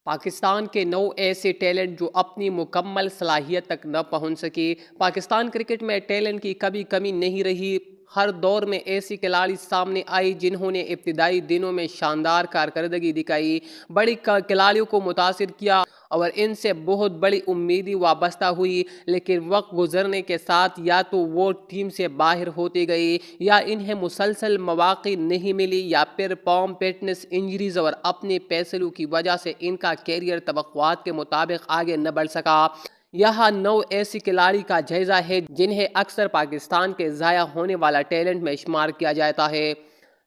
پاکستان کے 9 ایسے ٹیلنٹ جو اپنی مکمل صلاحیت تک نہ پہنچ سکے۔ پاکستان کرکٹ میں ٹیلنٹ کی کبھی کمی نہیں رہی۔ ہر دور میں ایسی کھلاڑی سامنے آئی جنہوں نے ابتدائی دنوں میں شاندار کارکردگی دکھائی، بڑی کھلاڑیوں کو متاثر کیا اور ان سے بہت بڑی امیدیں وابستہ ہوئی، لیکن وقت گزرنے کے ساتھ یا تو وہ ٹیم سے باہر ہوتے گئے، یا انہیں مسلسل مواقع نہیں ملی، یا پھر فارم فٹنس، انجریز اور اپنے فیصلوں کی وجہ سے ان کا کیریئر توقعات کے مطابق آگے نہ بڑھ سکا۔ یہاں 9 ایسی کھلاڑی کا جائزہ ہے جنہیں اکثر پاکستان کے ضائع ہونے والا ٹیلنٹ میں شمار کیا جاتا ہے۔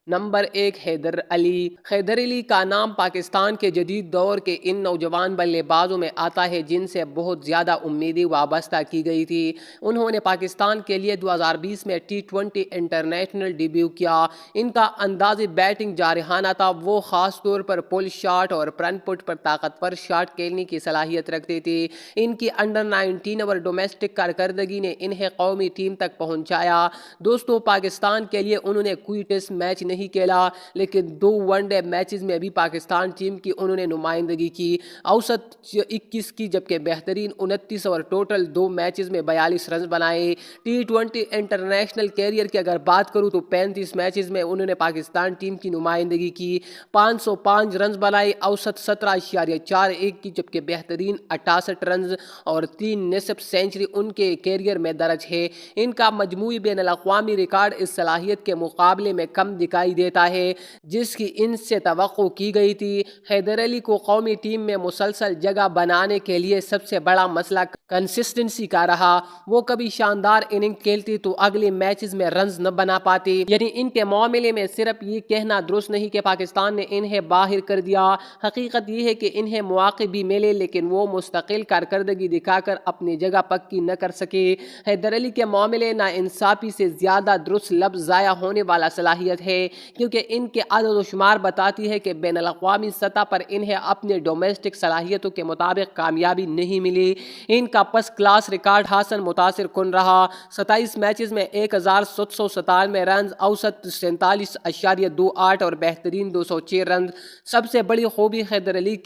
نمبر 1، حیدر علی۔ حیدر علی کا نام پاکستان کے جدید دور کے ان نوجوان بلے بازوں میں آتا ہے جن سے بہت زیادہ امیدیں وابستہ کی گئی تھی۔ انہوں نے پاکستان کے لیے 2020 میں T20 انٹرنیشنل ڈیبیو کیا۔ ان کا انداز بیٹنگ جارحانہ تھا، وہ خاص طور پر پل شاٹ اور فرنٹ فٹ پر طاقتور شاٹ کھیلنے کی صلاحیت رکھتے تھے۔ ان کی انڈر-19 اور ڈومیسٹک کارکردگی نے انہیں قومی ٹیم تک پہنچایا۔ دوستو، پاکستان کے لیے انہوں نے کوئی ٹیسٹ میچ نہیں کھیلا، لیکن 2 ون ڈے میچز میں بھی پاکستان ٹیم کی انہوں نے نمائندگی کی، اوسط 21 کی، جبکہ بہترین 29 اور ٹوٹل 2 میچز میں 42 رنز بنائے۔ T20 انٹرنیشنل کیریئر کی اگر بات کروں تو 35 میچز میں انہوں نے پاکستان ٹیم کی نمائندگی کی، 505 رنز بنائے، اوسط 17.41 کی، جبکہ بہترین 68 رنز اور 3 نصف سینچری ان کے کیریئر میں درج ہے۔ ان کا مجموعی بین الاقوامی ریکارڈ اس صلاحیت کے مقابلے میں کم دکھائی دیتا ہے جس کی ان سے توقع کی گئی تھی۔ حیدر علی کو قومی ٹیم میں مسلسل جگہ بنانے کے لیے سب سے بڑا مسئلہ کنسسٹنسی کا رہا۔ وہ کبھی شاندار اننگ کھیلتے تو اگلے میچز میں رنز نہ بنا پاتے، یعنی ان کے معاملے میں صرف یہ کہنا درست نہیں کہ پاکستان نے انہیں باہر کر دیا۔ حقیقت یہ ہے کہ انہیں مواقع بھی ملے لیکن وہ مستقل کارکردگی دکھا کر اپنی جگہ پکی نہ کر سکے۔ حیدر علی کے معاملے ناانصافی سے زیادہ درست لفظ ضائع ہونے والا صلاحیت ہے، کیونکہ ان کے عدد و شمار بتاتی ہے کہ بین الاقوامی سطح پر انہیں اپنے ڈومیسٹک صلاحیتوں کے مطابق کامیابی نہیں ملی۔ ان کا پس کلاس ریکارڈ حاصل متاثر کن رہا، 27 میچز میں 1797 رنز، اوسط 47.28 اور بہترین 206 رنز۔ سب سے بڑی خوبی حیدر علی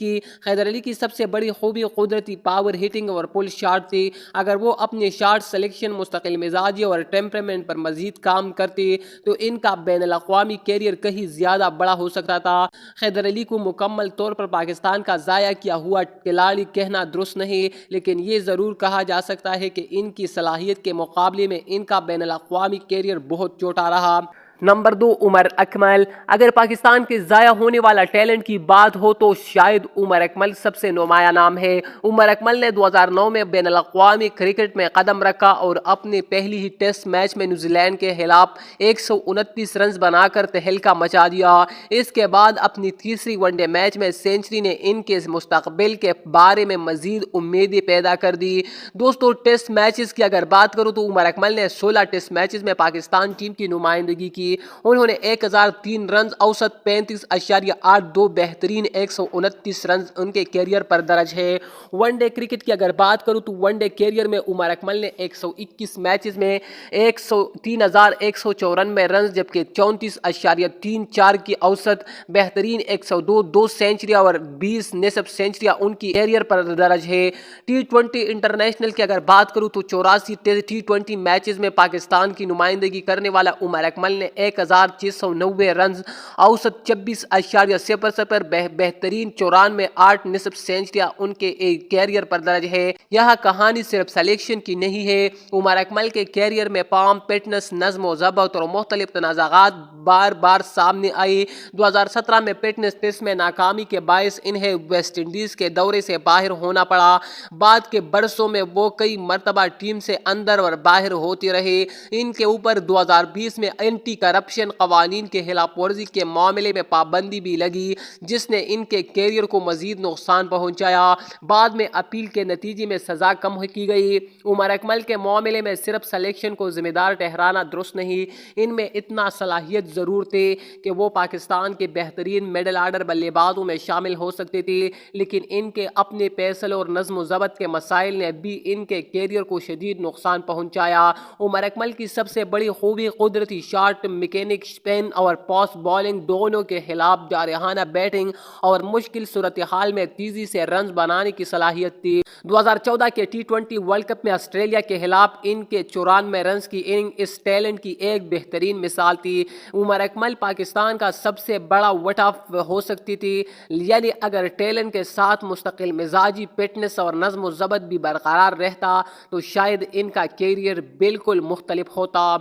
کی سب سے بڑی خوبی قدرتی پاور ہٹنگ اور پل شاٹ تھی۔ اگر وہ اپنے شاٹ سلیکشن، مستقل مزاجی اور ٹیمپرامنٹ پر مزید کام کرتے تو ان کا بین الاقوامی کیریئر کہیں زیادہ بڑا ہو سکتا تھا۔ حیدر علی کو مکمل طور پر پاکستان کا ضائع کیا ہوا کھلاڑی کہنا درست نہیں، لیکن یہ ضرور کہا جا سکتا ہے کہ ان کی صلاحیت کے مقابلے میں ان کا بین الاقوامی کیریئر بہت چھوٹا رہا۔ نمبر 2، عمر اکمل۔ اگر پاکستان کے ضائع ہونے والا ٹیلنٹ کی بات ہو تو شاید عمر اکمل سب سے نمایاں نام ہے۔ عمر اکمل نے 2009 میں بین الاقوامی کرکٹ میں قدم رکھا اور اپنے پہلی ہی ٹیسٹ میچ میں نیوزی لینڈ کے خلاف 129 رنز بنا کر تہلکہ مچا دیا۔ اس کے بعد اپنی تیسری ون ڈے میچ میں سینچری نے ان کے مستقبل کے بارے میں مزید امیدیں پیدا کر دی۔ دوستو، ٹیسٹ میچز کی اگر بات کروں تو عمر اکمل نے 16 ٹیسٹ میچز میں پاکستان ٹیم کی نمائندگی کی۔ انہوں نے 1003 رنز، اوسط 35.82، بہترین 129 رنز ان کے کیریئر پر درج ہے۔ ون ڈے کرکٹ کی اگر بات کروں تو ون ڈے کیریئر میں عمر اکمل نے 121 میچز میں 3194 رنز، جبکہ 34.34 کی اوسط، بہترین 102، 2 سینچریاں اور 20 نصف سینچریاں ان کی کیریئر پر درج ہے۔ T20 انٹرنیشنل کی اگر بات کروں تو 84 T20 میچز میں پاکستان کی نمائندگی کرنے والا عمر اکمل نے 1690 رنز، اوسط 26.00، بہترین 94، 8 نصف سینچریاں ان کے کیریئر پر درج ہے۔ یہاں کہانی صرف سلیکشن کی نہیں ہے، عمر اکمل کے کیریئر میں فارم فٹنس، نظم و ضبط اور مختلف تنازعات بار بار سامنے آئی۔ 2017 میں فٹنس ٹیسٹ میں ناکامی کے باعث انہیں ویسٹ انڈیز کے دورے سے باہر ہونا پڑا۔ بعد کے برسوں میں وہ کئی مرتبہ ٹیم سے اندر اور باہر ہوتے رہے۔ ان کے اوپر 2020 میں اینٹی کرپشن قوانین کے خلاف ورزی کے معاملے میں پابندی بھی لگی جس نے ان کے کیریئر کو مزید نقصان پہنچایا۔ بعد میں اپیل کے نتیجے میں سزا کم کی گئی۔ عمر اکمل کے معاملے میں صرف سلیکشن کو ذمہ دار ٹھہرانا درست نہیں، ان میں اتنا صلاحیت ضرور تھے کہ وہ پاکستان کے بہترین مڈل آرڈر بلے بازوں میں شامل ہو سکتے تھے، لیکن ان کے اپنے فیصلوں اور نظم و ضبط کے مسائل نے بھی ان کے کیریئر کو شدید نقصان پہنچایا۔ عمر اکمل کی سب سے بڑی خوبی قدرتی شاٹ میکینک اسپن اور پاس بالنگ دونوں کے خلاف جارحانہ بیٹنگ اور مشکل صورتحال میں تیزی سے رنز بنانے کی صلاحیت تھی۔ 2014 کے T20 ورلڈ کپ میں آسٹریلیا کے خلاف ان کے 94 رنز کی اننگ اس ٹیلنٹ کی ایک بہترین مثال تھی۔ عمر اکمل پاکستان کا سب سے بڑا وٹ آف ہو سکتی تھی، یعنی اگر ٹیلنٹ کے ساتھ مستقل مزاجی فٹنس اور نظم و ضبط بھی برقرار رہتا تو شاید ان کا کیریئر بالکل مختلف ہوتا۔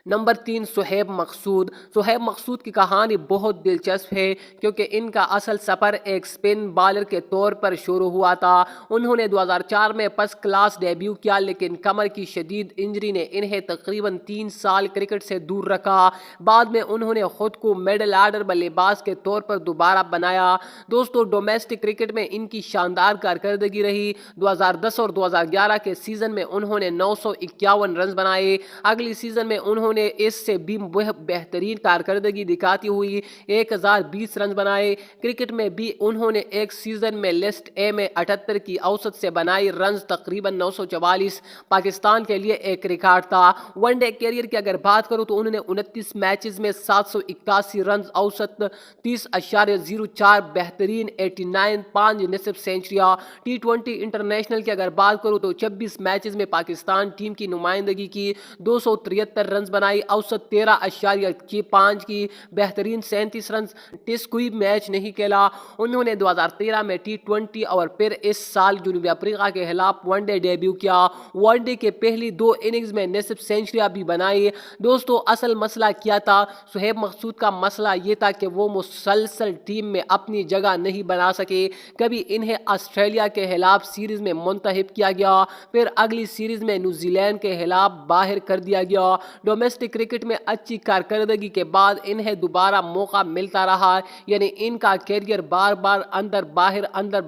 نمبر 3، صہیب مقصود۔ صہیب مقصود کی کہانی بہت دلچسپ ہے کیونکہ ان کا اصل سفر ایک سپن بالر کے طور پر شروع ہوا تھا۔ انہوں نے 2004 میں فرسٹ کلاس ڈیبیو کیا، لیکن کمر کی شدید انجری نے انہیں تقریباً 3 سال کرکٹ سے دور رکھا۔ بعد میں انہوں نے خود کو مڈل آرڈر بلے باز کے طور پر دوبارہ بنایا۔ دوستو، ڈومیسٹک کرکٹ میں ان کی شاندار کارکردگی رہی۔ 2010 اور 2011 کے سیزن میں انہوں نے 951 رنز بنائے۔ اگلی سیزن میں انہوں نے اس سے بھی بہترین کارکردگی دکھاتی ہوئی 1020 رنز بنائے۔ کرکٹ میں بھی انہوں نے ایک سیزن میں لسٹ اے میں 78 کی اوسط سے بنائی رنز تقریباً 944 پاکستان کے لیے ایک ریکارڈ تھا۔ ون ڈے کیریئر کی اگر بات کروں تو انہوں نے 29 میچز میں 781 رنز اوسط 30.04 بہترین 89 5 نصف سینچریاں۔ T20 انٹرنیشنل کی اگر بات کروں تو 26 میچز میں پاکستان ٹیم کی نمائندگی کی، 273 رنز بنائی، اوسط 13.5 کی بہترین 37 رنز۔ ٹیسٹ کوئی میچ نہیں کھیلا۔ انہوں نے 2013 میں T20 اور پھر اس سال جنوبی افریقہ کے خلاف ون ڈے ڈیبیو کیا۔ ون ڈے کے پہلی 2 اننگز میں نصف سینچریاں بھی بنائی۔ دوستو، اصل مسئلہ کیا تھا؟ صہیب مقصود کا مسئلہ یہ تھا کہ وہ مسلسل ٹیم میں اپنی جگہ نہیں بنا سکے۔ کبھی انہیں آسٹریلیا کے خلاف سیریز میں منتخب کیا گیا، پھر اگلی سیریز میں نیوزی لینڈ کے خلاف باہر کر دیا گیا۔ ڈومیسٹک کرکٹ میں اچھی کارکردگی کے بعد انہیں دوبارہ موقع ملتا رہا، یعنی ان کا کیریئر بار بار اندر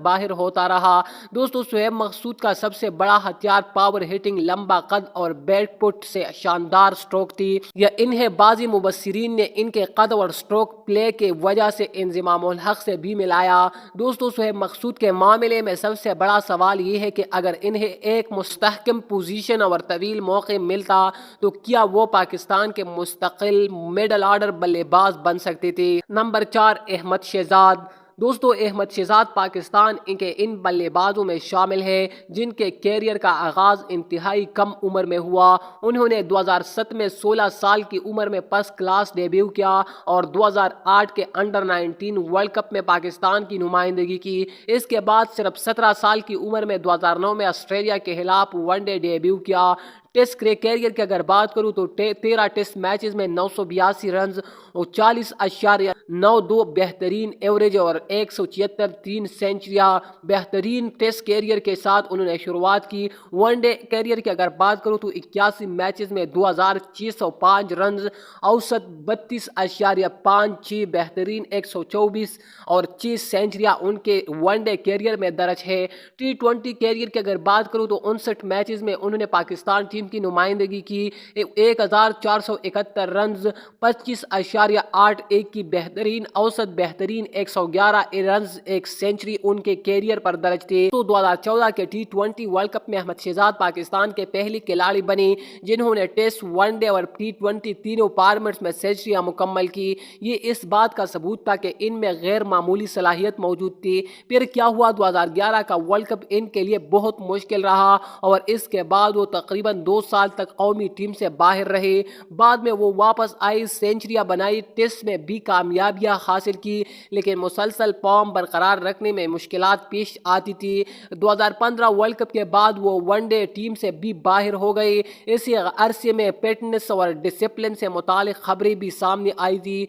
باہر ہوتا رہا۔ دوستو، صہیب مقصود کا سب سے بڑا ہتھیار پاور ہٹنگ، لمبا قد اور بیٹ پٹ سے شاندار سٹروک تھی۔ یہ انہیں بعضی مبصرین نے ان کے قد اور سٹروک پلے کے وجہ سے انضمام الحق سے بھی ملایا۔ دوستو، صہیب مقصود کے معاملے میں سب سے بڑا سوال یہ ہے کہ اگر انہیں ایک مستحکم پوزیشن اور طویل موقع ملتا تو کیا وہ پاکستان کے مستقل مڈل آرڈر بلے باز بن سکتے تھے۔ نمبر 4، احمد شہزاد۔ دوستو، احمد شہزاد پاکستان کے ان بلے بازوں میں شامل ہے جن کے کیریئر کا آغاز انتہائی کم عمر میں ہوا۔ انہوں نے 2007 میں 16 سال کی عمر میں فرسٹ کلاس ڈیبیو کیا اور 2008 کے انڈر 19 ورلڈ کپ میں پاکستان کی نمائندگی کی۔ اس کے بعد صرف 17 سال کی عمر میں 2009 میں آسٹریلیا کے خلاف ون ڈے ڈیبیو کیا۔ ٹیسٹ کیریئر کی اگر بات کروں تو 13 ٹیسٹ میچز میں 982 رنز اور 40.92 بہترین ایوریج اور 176 3 سینچریاں بہترین ٹیسٹ کیریئر کے ساتھ انہوں نے شروعات کی۔ ون ڈے کیریئر کی اگر بات کروں تو 81 میچز میں 2605 رنز، اوسط 32.56 بہترین 124 اور 6 سینچریاں ان کے ون ڈے کیریئر میں درج ہے۔ T20 کیریئر کی اگر بات کروں تو 59 میچز میں انہوں نے پاکستان ٹیم کی نمائندگی کی، 1471 رنز، 25.81 کی بہترین اوسط، بہترین 111 رنز، 1 سینچری ان کے کیریئر پر درج تھے۔ تو 2014 کے T20 ورلڈ کپ میں احمد شہزاد پاکستان کے پہلی کھلاڑی بنے جنہوں نے ٹیسٹ، ون ڈے اور T20 تینوں فارمیٹس میں سینچریاں مکمل کی۔ یہ اس بات کا ثبوت تھا کہ ان میں غیر معمولی صلاحیت موجود تھی۔ پھر کیا ہوا؟ 2011 کا ورلڈ کپ ان کے لیے بہت مشکل رہا اور اس کے بعد وہ تقریباً 2 سال تک قومی ٹیم سے باہر رہے۔ بعد میں وہ واپس آئے، سینچریاں بنائی، ٹیسٹ میں بھی کامیابیاں حاصل کی، لیکن مسلسل فارم برقرار رکھنے میں مشکلات پیش آتی تھی۔ 2015 ورلڈ کپ کے بعد وہ ون ڈے ٹیم سے بھی باہر ہو گئے۔ اسی عرصے میں فٹنس اور ڈسپلن سے متعلق خبریں بھی سامنے آئی تھی۔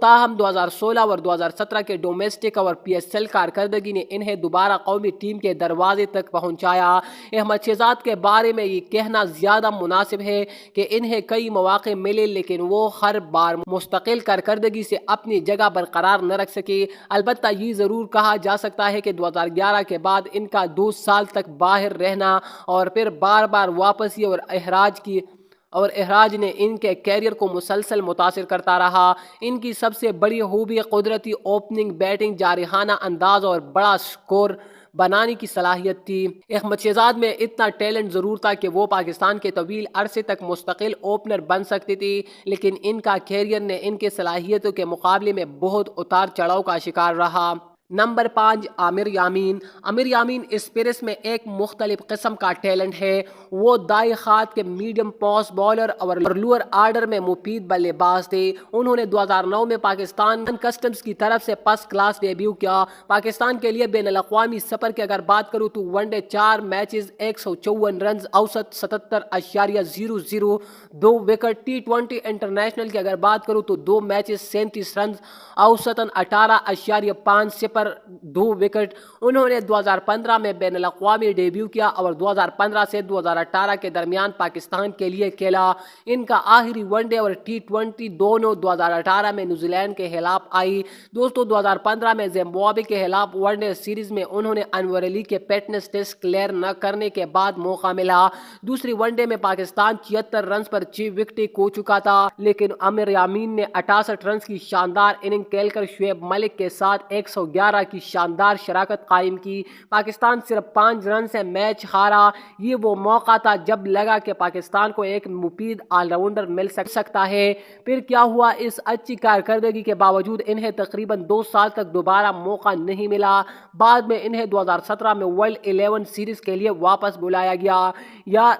تاہم 2016 اور 2017 کے ڈومیسٹک اور PSL کارکردگی نے انہیں دوبارہ قومی ٹیم کے دروازے تک پہنچایا۔ احمد شہزاد کے بارے میں یہ کہنا زیادہ مناسب ہے کہ انہیں کئی مواقع ملے لیکن وہ ہر بار مستقل کارکردگی سے اپنی جگہ برقرار نہ رکھ سکے۔ البتہ یہ ضرور کہا جا سکتا ہے کہ 2011 کے بعد ان کا 2 سال تک باہر رہنا اور پھر بار بار واپسی اور اخراج نے ان کے کیریئر کو مسلسل متاثر کرتا رہا۔ ان کی سب سے بڑی خوبی قدرتی اوپننگ بیٹنگ، جارحانہ انداز اور بڑا اسکور بنانے کی صلاحیت تھی۔ احمد شہزاد میں اتنا ٹیلنٹ ضرور تھا کہ وہ پاکستان کے طویل عرصے تک مستقل اوپنر بن سکتے تھے، لیکن ان کا کیریئر نے ان کے صلاحیتوں کے مقابلے میں بہت اتار چڑھاؤ کا شکار رہا۔ نمبر 5، عامر یامین۔ عامر یامین اسپرس میں ایک مختلف قسم کا ٹیلنٹ ہے۔ وہ دائیں ہاتھ کے میڈیم پاس بالر اور لوور آرڈر میں مفید بلے باز تھے۔ انہوں نے 2009 میں پاکستان کسٹمز کی طرف سے فرسٹ کلاس ڈیبیو کیا۔ پاکستان کے لیے بین الاقوامی سفر کی اگر بات کروں تو ون ڈے 4 میچز 154 رنز، اوسط 77.00، 2 وکٹ۔ T20 انٹرنیشنل کی اگر بات کروں تو 2 میچز 37 رنز، اوسطاً 18.50، 2 وکٹ۔ انہوں نے 2015 میں بین الاقوامی ڈیبیو کیا اور 2015 سے 2018 کے درمیان پاکستان کے لیے کھیلا۔ ان کا آخری ون ڈے اور T20 دونوں 2018 میں نیوزی لینڈ کے خلاف آئی۔ دوستو 2015 میں زمبابوے کے خلاف ون ڈے سیریز میں انہوں نے انور علی کے فٹنس ٹیسٹ کلیئر نہ کرنے کے بعد موقع ملا۔ دوسری ون ڈے میں پاکستان 76 رنز پر 6 وکٹیں کھو چکا تھا، لیکن عامر یامین نے 68 رنز کی شاندار اننگ کھیل کر شعیب ملک کے ساتھ 111 کی شاندار شراکت قائم کی۔ پاکستان صرف 5 رن سے میچ ہارا۔ یہ وہ موقع تھا جب لگا کہ پاکستان کو ایک مفید آل راؤنڈر مل سکتا ہے۔ پھر کیا ہوا؟ اس اچھی کارکردگی کے باوجود انہیں تقریباً 2 سال تک دوبارہ موقع نہیں ملا۔ بعد میں انہیں 2017 میں ورلڈ 11 سیریز کے لیے واپس بلایا گیا۔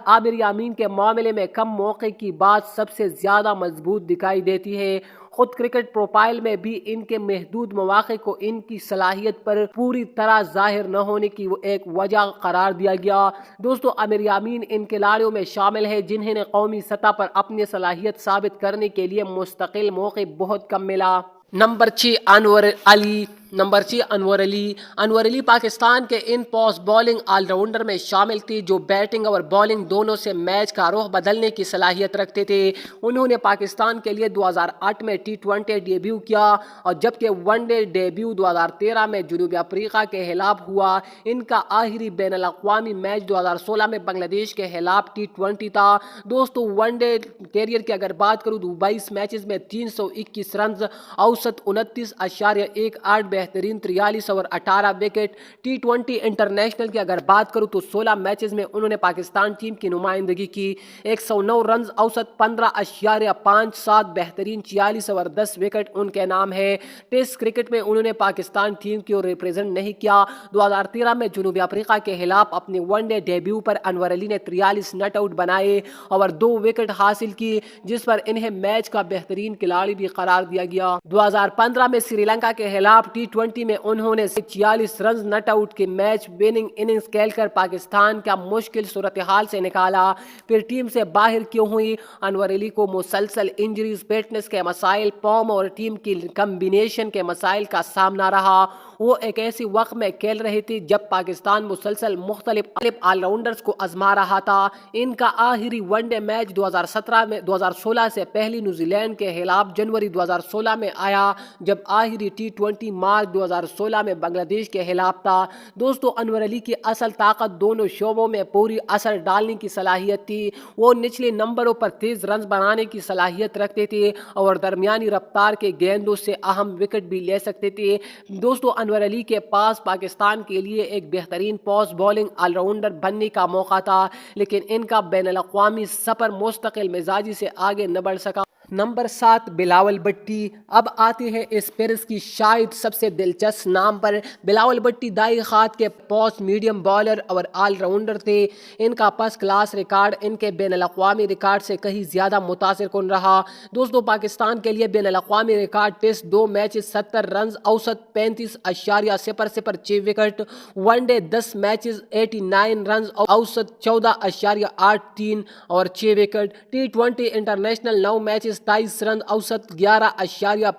عامر یامین کے معاملے میں کم موقع کی بات سب سے زیادہ مضبوط دکھائی دیتی ہے۔ خود کرکٹ پروفائل میں بھی ان کے محدود مواقع کو ان کی صلاحیت پر پوری طرح ظاہر نہ ہونے کی ایک وجہ قرار دیا گیا۔ دوستو عامر یامین ان کھلاڑیوں میں شامل ہے جنہیں نے قومی سطح پر اپنی صلاحیت ثابت کرنے کے لیے مستقل موقع بہت کم ملا۔ نمبر 6، انور علی۔ انور علی پاکستان کے ان پاس بالنگ آل راؤنڈر میں شامل تھے جو بیٹنگ اور بالنگ دونوں سے میچ کا رخ بدلنے کی صلاحیت رکھتے تھے۔ انہوں نے پاکستان کے لیے 2008 میں T20 ڈیبیو کیا اور جبکہ ون ڈے ڈیبیو 2013 میں جنوبی افریقہ کے خلاف ہوا۔ ان کا آخری بین الاقوامی میچ 2016 میں بنگلہ دیش کے خلاف T20 تھا۔ دوستو ون ڈے کیریئر کی اگر بات کروں تو 22 میچز میں 321 رنز، اوسط 29.18، بہترین 43 اور 18 وکٹ۔ T20 انٹرنیشنل کی اگر بات کروں تو 16 میچز میں انہوں نے پاکستان ٹیم کی نمائندگی کی۔ 109 رنز، اوسط 15.57، بہترین 44 اور 10 وکٹ ان کے نام ہے۔ ٹیسٹ کرکٹ میں انہوں نے پاکستان ٹیم کو ریپرزینٹ نہیں کیا۔ 2013 میں جنوبی افریقہ کے خلاف اپنے ون ڈے ڈیبیو پر انور علی نے 43 نٹ آؤٹ بنائے اور 2 وکٹ حاصل کی، جس پر انہیں میچ کا بہترین کھلاڑی بھی قرار دیا گیا۔ 2015 میں سری لنکا کے خلاف T20 میں انہوں نے 46 رنز نٹ آؤٹ کی میچ وننگ اننگز کھیل کر پاکستان کا مشکل صورتحال سے نکالا۔ پھر ٹیم سے باہر کیوں ہوئی؟ انور علی کو مسلسل انجریز، فٹنس کے مسائل، فارم اور ٹیم کی کمبینیشن کے مسائل کا سامنا رہا۔ وہ ایک ایسی وقت میں کھیل رہے تھے جب پاکستان مسلسل مختلف آل راؤنڈرز کو آزما رہا تھا۔ ان کا آخری ون ڈے میچ 2016 سے پہلی نیوزی لینڈ کے خلاف جنوری 2016 میں آیا، جب آخری T20 مارچ 2016 میں بنگلہ دیش کے خلاف تھا۔ دوستو انور علی کی اصل طاقت دونوں شعبوں میں پوری اثر ڈالنے کی صلاحیت تھی۔ وہ نچلے نمبروں پر تیز رنز بنانے کی صلاحیت رکھتے تھے اور درمیانی رفتار کے گیندوں سے اہم وکٹ بھی لے سکتے تھے۔ دوستو انور علی کے پاس پاکستان کے لیے ایک بہترین پاس بالنگ آل راؤنڈر بننے کا موقع تھا، لیکن ان کا بین الاقوامی سفر مستقل مزاجی سے آگے نہ بڑھ سکا۔ نمبر 7، بلاول بھٹی۔ اب آتے ہیں اسپرس کی شاید سب سے دلچسپ نام پر۔ بلاول بھٹی دائیں ہاتھ کے پاس میڈیم بالر اور آل راؤنڈر تھے۔ ان کا فرسٹ کلاس ریکارڈ ان کے بین الاقوامی ریکارڈ سے کہیں زیادہ متاثر کن رہا۔ دوستو پاکستان کے لیے بین الاقوامی ریکارڈ ٹیسٹ 2 میچز 70 رنز، اوسط 35.00، 6 wicket. One day 10 matches 89 runs, اوسط 14.83 اور 6 وکٹ۔ T20 انٹرنیشنل 9 میچز 23 رن، اوسط 11.50،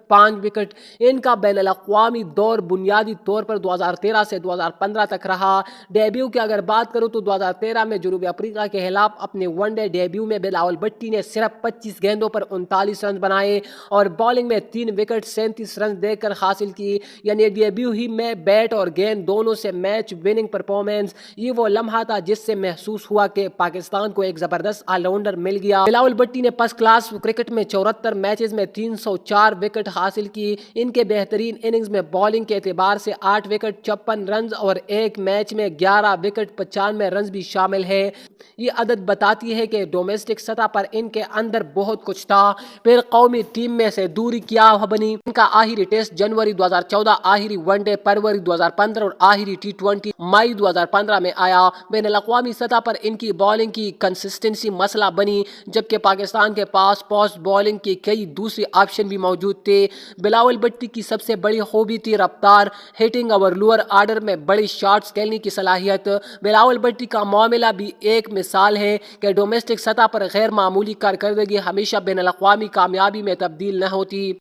5 وکٹ۔ ان کا بین الاقوامی دور بنیادی طور پر 2013 سے 2015 تک رہا۔ ڈیبیو کی اگر بات کروں تو 2013 میں جنوبی افریقہ کے خلاف اپنے ون ڈے ڈیبیو میں بلاول بھٹی نے صرف 25 گیندوں پر 39 رن بنائے اور بالنگ میں 3 وکٹ 37 رن دے کر حاصل کی، یعنی ڈیبیو ہی میں بیٹ اور گیند دونوں سے میچ وننگ پرفارمنس۔ یہ وہ لمحہ تھا جس سے محسوس ہوا کہ پاکستان کو ایک زبردست آل راؤنڈر مل گیا۔ بلاول بھٹی نے فرسٹ کلاس کرکٹ میں 74 میچز میں 304 وکٹ حاصل کی۔ ان کے بہترین اننگز میں بالنگ کے اعتبار سے 8 وکٹ 56 رنز اور ایک میچ میں 11 وکٹ 95 رنز بھی شامل ہے۔ یہ عدد بتاتی ہے کہ ڈومیسٹک سطح پر ان کے اندر بہت کچھ تھا۔ پھر قومی ٹیم میں سے دوری کیا بنی؟ ان کا آخری ٹیسٹ جنوری 2014، آخری ون ڈے فروری 2015 اور آخری T20 مئی 2015 میں آیا۔ بین الاقوامی سطح پر ان کی بالنگ کی کنسسٹنسی مسئلہ بنی، جبکہ پاکستان کے پاس فاسٹ بالنگ کے کئی دوسرے آپشن بھی موجود تھے۔ بلاول بھٹی کی سب سے بڑی خوبی تھی رفتار، ہٹنگ اور لوور آرڈر میں بڑی شاٹس کھیلنے کی صلاحیت۔ بلاول بھٹی کا معاملہ بھی ایک مثال ہے کہ ڈومیسٹک سطح پر غیر معمولی کارکردگی ہمیشہ بین الاقوامی کامیابی میں تبدیل نہ ہوتی۔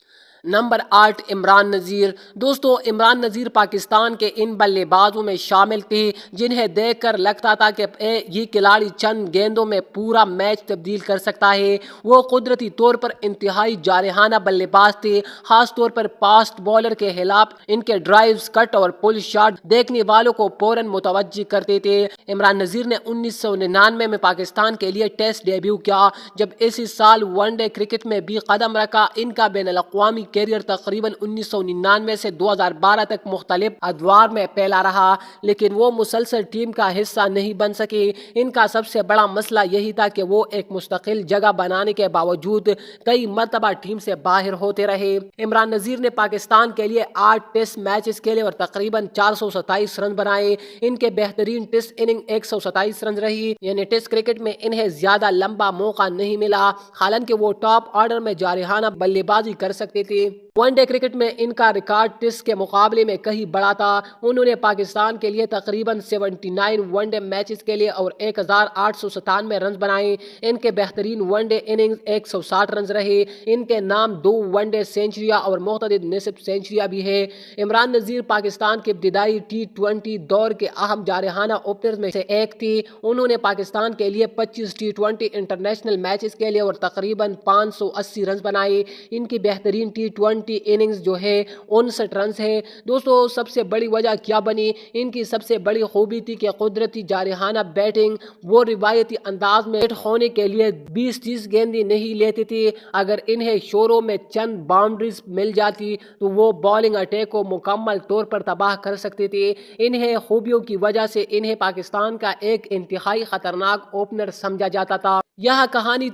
نمبر 8 عمران نذیر۔ دوستو، عمران نذیر پاکستان کے ان بلے بازوں میں شامل تھے جنہیں دیکھ کر لگتا تھا کہ یہ کھلاڑی چند گیندوں میں پورا میچ تبدیل کر سکتا ہے۔ وہ قدرتی طور پر انتہائی جارحانہ بلے باز تھے، خاص طور پر فاسٹ بالر کے خلاف ان کے ڈرائیوز، کٹ اور پل شاٹ دیکھنے والوں کو فوراً متوجہ کرتے تھے۔ عمران نذیر نے 1999 میں پاکستان کے لیے ٹیسٹ ڈیبیو کیا، جب اسی سال ون ڈے کرکٹ میں بھی قدم رکھا۔ ان کا بین الاقوامی کیریئر تقریباً 1999 سے 2012 تک مختلف ادوار میں پھیلا رہا، لیکن وہ مسلسل ٹیم کا حصہ نہیں بن سکے۔ ان کا سب سے بڑا مسئلہ یہی تھا کہ وہ ایک مستقل جگہ بنانے کے باوجود کئی مرتبہ ٹیم سے باہر ہوتے رہے۔ عمران نذیر نے پاکستان کے لیے 8 ٹیسٹ میچز کھیلے اور تقریباً 427 رن بنائے۔ ان کے بہترین ٹیسٹ اننگ 127 رن رہی، یعنی ٹیسٹ کرکٹ میں انہیں زیادہ لمبا موقع نہیں ملا، حالانکہ وہ ٹاپ آرڈر میں جارحانہ بلے بازی کر سکتے تھے۔ ون ڈے کرکٹ میں ان کا ریکارڈ ٹیسٹ کے مقابلے میں کہیں بڑا تھا۔ انہوں نے پاکستان کے لیے تقریباً 79 ون ڈے میچز کے لیے اور 1897 رنز بنائے۔ ان کے بہترین ون ڈے اننگز 160 رنز رہے۔ ان کے نام 2 ون ڈے سینچریاں اور متعدد نصف سینچریاں بھی ہیں۔ عمران نذیر پاکستان کے ابتدائی T20 دور کے اہم جارحانہ اوپنرز میں سے ایک تھی۔ انہوں نے پاکستان کے لیے 25 T20 انٹرنیشنل میچز کے لیے اور تقریباً 580 رنز بنائے۔ ان کی بہترین T20 اننگز جو ہے 59 رنز ہے۔ دوستو، سب سے بڑی وجہ کیا بنی؟ ان کی سب سے بڑی خوبی تھی کہ قدرتی جارحانہ بیٹنگ۔ وہ روایتی انداز میں ہٹ ہونے کے لیے 20-30 گیندیں نہیں لیتے تھے۔ اگر انہیں شروع میں چند باؤنڈریز مل جاتی تو وہ بالنگ اٹیک کو مکمل طور پر تباہ کر سکتے تھے۔ انہیں خوبیوں کی وجہ سے انہیں پاکستان کا ایک انتہائی خطرناک اوپنر سمجھا جاتا تھا۔ یہاں کہانی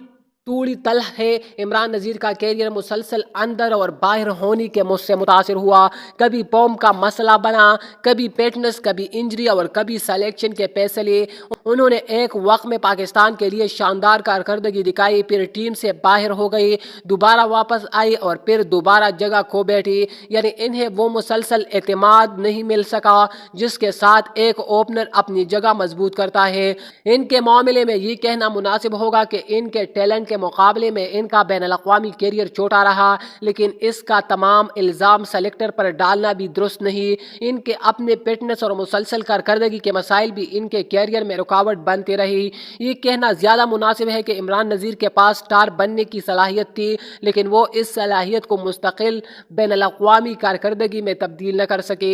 تھوڑی تلخ ہے۔ عمران نذیر کا کیریئر مسلسل اندر اور باہر ہونے کے سے متاثر ہوا۔ کبھی فارم کا مسئلہ بنا، کبھی فٹنس، کبھی انجری اور کبھی سلیکشن کے فیصلے۔ انہوں نے ایک وقت میں پاکستان کے لیے شاندار کارکردگی دکھائی، پھر ٹیم سے باہر ہو گئی، دوبارہ واپس آئی اور پھر دوبارہ جگہ کھو بیٹھی۔ یعنی انہیں وہ مسلسل اعتماد نہیں مل سکا جس کے ساتھ ایک اوپنر اپنی جگہ مضبوط کرتا ہے۔ ان کے معاملے میں یہ کہنا مناسب ہوگا کہ ان کے ٹیلنٹ کے مقابلے میں ان کا بین الاقوامی کیریئر چھوٹا رہا، لیکن اس کا تمام الزام سلیکٹر پر ڈالنا بھی درست نہیں۔ ان کے اپنے فٹنس اور مسلسل کارکردگی کے مسائل بھی ان کے کیریئر میں رکاوٹ بنتے رہی۔ یہ کہنا زیادہ مناسب ہے کہ عمران نذیر کے پاس سٹار بننے کی صلاحیت تھی، لیکن وہ اس صلاحیت کو مستقل بین الاقوامی کارکردگی میں تبدیل نہ کر سکے۔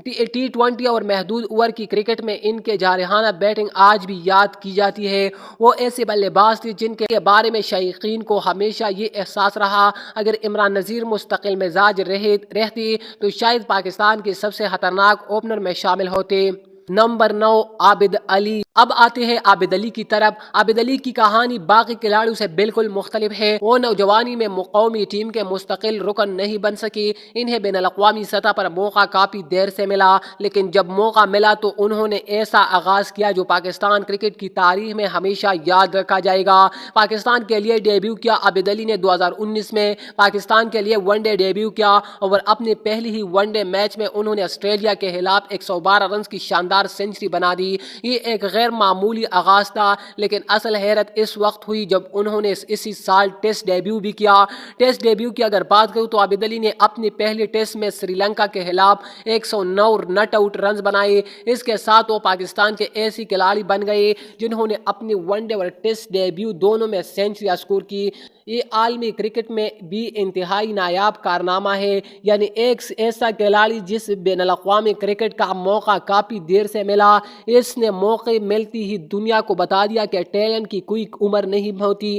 T20 اور محدود اوور کی کرکٹ میں ان کے جارحانہ بیٹنگ آج بھی یاد کی جاتی ہے۔ وہ ایسے بلے باز تھے جن کے بارے میں شائقین کو ہمیشہ یہ احساس رہا اگر عمران نذیر مستقل مزاج رہتے تو شاید پاکستان کے سب سے خطرناک اوپنر میں شامل ہوتے۔ نمبر 9 عابد علی۔ اب آتے ہیں عابد علی کی طرف۔ عابد علی کی کہانی باقی کھلاڑیوں سے بالکل مختلف ہے۔ وہ نوجوانی میں قومی ٹیم کے مستقل رکن نہیں بن سکی۔ انہیں بین الاقوامی سطح پر موقع کافی دیر سے ملا، لیکن جب موقع ملا تو انہوں نے ایسا آغاز کیا جو پاکستان کرکٹ کی تاریخ میں ہمیشہ یاد رکھا جائے گا۔ پاکستان کے لیے ڈیبیو کیا عابد علی نے 2019 میں۔ پاکستان کے لیے ون ڈے ڈیبیو کیا اور اپنے پہلی ہی ون ڈے میچ میں انہوں نے آسٹریلیا کے خلاف 112 رنز کی شاندار سینچری بنا دی۔ یہ ایک غیر معمولی آغاز تھا، لیکن اصل حیرت اس وقت ہوئی جب انہوں نے اسی سال ٹیسٹ ڈیبیو بھی کیا۔ ٹیسٹ ڈیبیو کی اگر بات کروں تو عابد علی نے اپنے پہلے ٹیسٹ میں سری لنکا کے خلاف 109 نٹ آؤٹ رنز بنائے۔ اس کے ساتھ وہ پاکستان کے ایسے کھلاڑی بن گئے جنہوں نے اپنی ون ڈے اور ٹیسٹ ڈیبیو دونوں میں سینچریاں اسکور کی۔ یہ عالمی کرکٹ میں بھی انتہائی نایاب کارنامہ ہے، یعنی ایک ایسا کھلاڑی جس بین الاقوامی کرکٹ کا موقع کافی دیر سے ملا، اس نے موقع ملتی ہی دنیا کو بتا دیا کہ ٹیلنٹ کی کوئی عمر نہیں ہوتی۔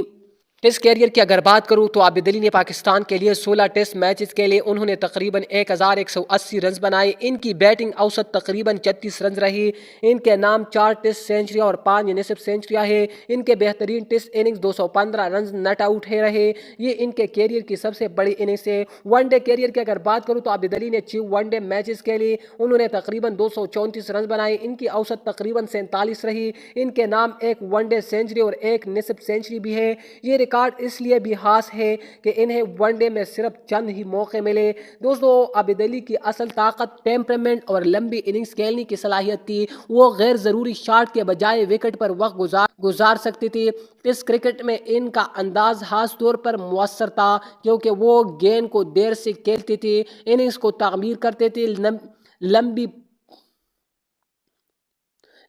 ٹیسٹ کیریئر کی اگر بات کروں تو عابد علی نے پاکستان کے لیے 16 ٹیسٹ میچز کے لیے انہوں نے تقریباً 1180 رنز بنائے۔ ان کی بیٹنگ اوسط تقریباً 36 رنز رہی۔ ان کے نام 4 ٹیسٹ سینچریاں اور 5 نصف سینچریاں ہیں۔ ان کے بہترین ٹیسٹ اننگز 215 رنز نٹ آؤٹ رہے۔ یہ ان کے کیریئر کی سب سے بڑی اننگز ہے۔ ون ڈے کیریئر کی اگر بات کروں تو عابد علی نے 6 ون ڈے میچز کے لیے انہوں نے تقریباً 234 رنز بنائے۔ ان کی اوسط تقریباً 47 رہی۔ ان کے نام ایک ون ڈے سینچری اور ایک نصف سینچری بھی ہے۔ یہ ریکارڈ اس لیے بھی خاص ہے کہ انہیں ون ڈے میں صرف چند ہی موقع ملے۔ دوستو، عابد علی کی اصل طاقت ٹیمپرمنٹ اور لمبی اننگز کھیلنے کی صلاحیت تھی۔ وہ غیر ضروری شاٹ کے بجائے وکٹ پر وقت گزار سکتے تھے۔ اس کرکٹ میں ان کا انداز خاص طور پر مؤثر تھا کیونکہ وہ گیند کو دیر سے کھیلتے تھے، اننگز کو تعمیر کرتے تھے،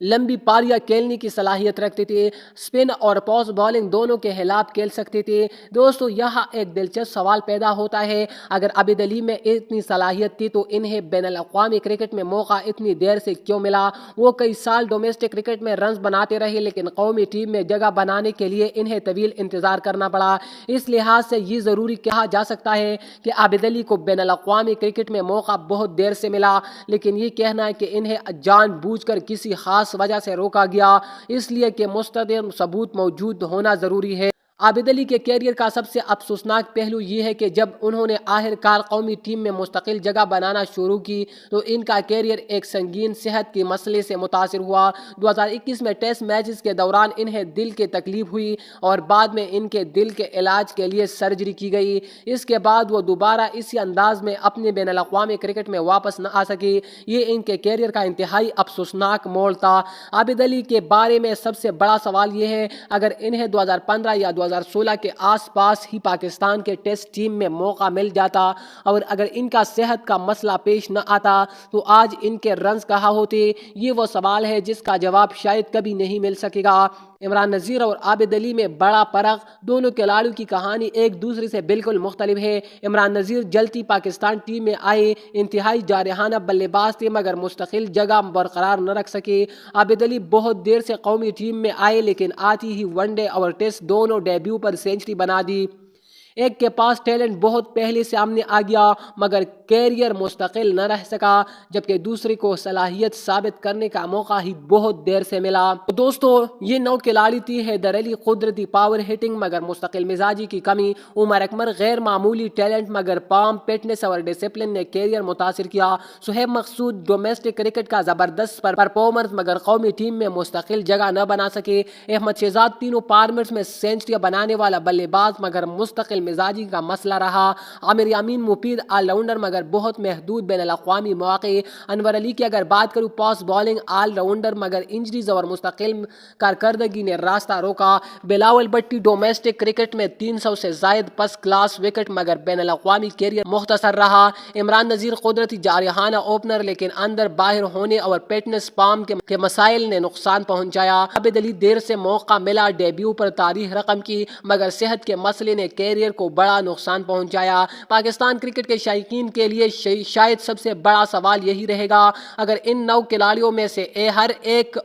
لمبی پاریاں کھیلنے کی صلاحیت رکھتے تھے، سپن اور پاس بالنگ دونوں کے خلاف کھیل سکتے تھے۔ دوستو، یہاں ایک دلچسپ سوال پیدا ہوتا ہے، اگر عابد علی میں اتنی صلاحیت تھی تو انہیں بین الاقوامی کرکٹ میں موقع اتنی دیر سے کیوں ملا؟ وہ کئی سال ڈومیسٹک کرکٹ میں رنز بناتے رہے لیکن قومی ٹیم میں جگہ بنانے کے لیے انہیں طویل انتظار کرنا پڑا۔ اس لحاظ سے یہ ضروری کہا جا سکتا ہے کہ عابد علی کو بین الاقوامی کرکٹ میں موقع بہت دیر سے ملا، لیکن یہ کہنا ہے کہ انہیں جان بوجھ کر کسی خاص وجہ سے روکا گیا، اس لیے کہ مستند ثبوت موجود ہونا ضروری ہے۔ عابد علی کے کیریئر کا سب سے افسوسناک پہلو یہ ہے کہ جب انہوں نے آخر کار قومی ٹیم میں مستقل جگہ بنانا شروع کی تو ان کا کیریئر ایک سنگین صحت کے مسئلے سے متاثر ہوا۔ 2021 میں ٹیسٹ میچز کے دوران انہیں دل کی تکلیف ہوئی اور بعد میں ان کے دل کے علاج کے لیے سرجری کی گئی۔ اس کے بعد وہ دوبارہ اسی انداز میں اپنے بین الاقوامی کرکٹ میں واپس نہ آ سکے۔ یہ ان کے کیریئر کا انتہائی افسوسناک موڑ تھا۔ عابد علی کے بارے میں سب سے بڑا سوال یہ ہے، اگر انہیں 2015 یا 2016 کے آس پاس ہی پاکستان کے ٹیسٹ ٹیم میں موقع مل جاتا اور اگر ان کا صحت کا مسئلہ پیش نہ آتا تو آج ان کے رنز کہاں ہوتے؟ یہ وہ سوال ہے جس کا جواب شاید کبھی نہیں مل سکے گا۔ عمران نذیر اور عابد علی میں بڑا فرق، دونوں کھلاڑیوں کی کہانی ایک دوسرے سے بالکل مختلف ہے۔ عمران نذیر جلدی پاکستان ٹیم میں آئے، انتہائی جارحانہ بلے باز تھے مگر مستقل جگہ برقرار نہ رکھ سکے۔ عابد علی بہت دیر سے قومی ٹیم میں آئے لیکن آتی ہی ون ڈے اور ٹیسٹ دونوں ڈیبیو پر سینچری بنا دی۔ ایک کے پاس ٹیلنٹ بہت پہلے سامنے آ گیا مگر کیریئر مستقل نہ رہ سکا، جبکہ دوسرے کو صلاحیت ثابت کرنے کا موقع ہی بہت دیر سے ملا۔ دوستو، یہ نو کھلاڑی تھی: حیدر علی قدرتی پاور ہٹنگ مگر مستقل مزاجی کی کمی، عمر اکمل غیر معمولی ٹیلنٹ مگر فارم، فٹنس اور ڈسپلن نے کیریئر متاثر کیا، شعیب مقصود ڈومیسٹک کرکٹ کا زبردست پرفارمر مگر قومی ٹیم میں مستقل جگہ نہ بنا سکے، احمد شہزاد تینوں فارمیٹس میں سینچریاں بنانے والا بلے باز مگر مستقل مزاجی کا مسئلہ رہا، عامر یامین مفید آل راؤنڈر مگر بہت محدود بین الاقوامی مواقع، انور علی کی اگر بات کروں پاس بالنگ آل راؤنڈر مگر انجریز اور مستقل کارکردگی نے راستہ روکا، بلاول بھٹی ڈومیسٹک کرکٹ میں 300 سے زائد فرسٹ کلاس وکٹ مگر بین الاقوامی کیریئر مختصر رہا، عمران نذیر قدرتی جارحانہ اوپنر لیکن اندر باہر ہونے اور فٹنس فارم کے مسائل نے نقصان پہنچایا، عابد علی دیر سے موقع ملا، ڈیبیو پر تاریخ رقم کی مگر صحت کے مسئلے نے کیریئر کو بڑا نقصان پہنچایا۔ پاکستان کرکٹ کے شائقین کے لیے شاید سب سے بڑا سوال یہی رہے گا، اگر ان 9 کھلاڑیوں میں سے ہر ایک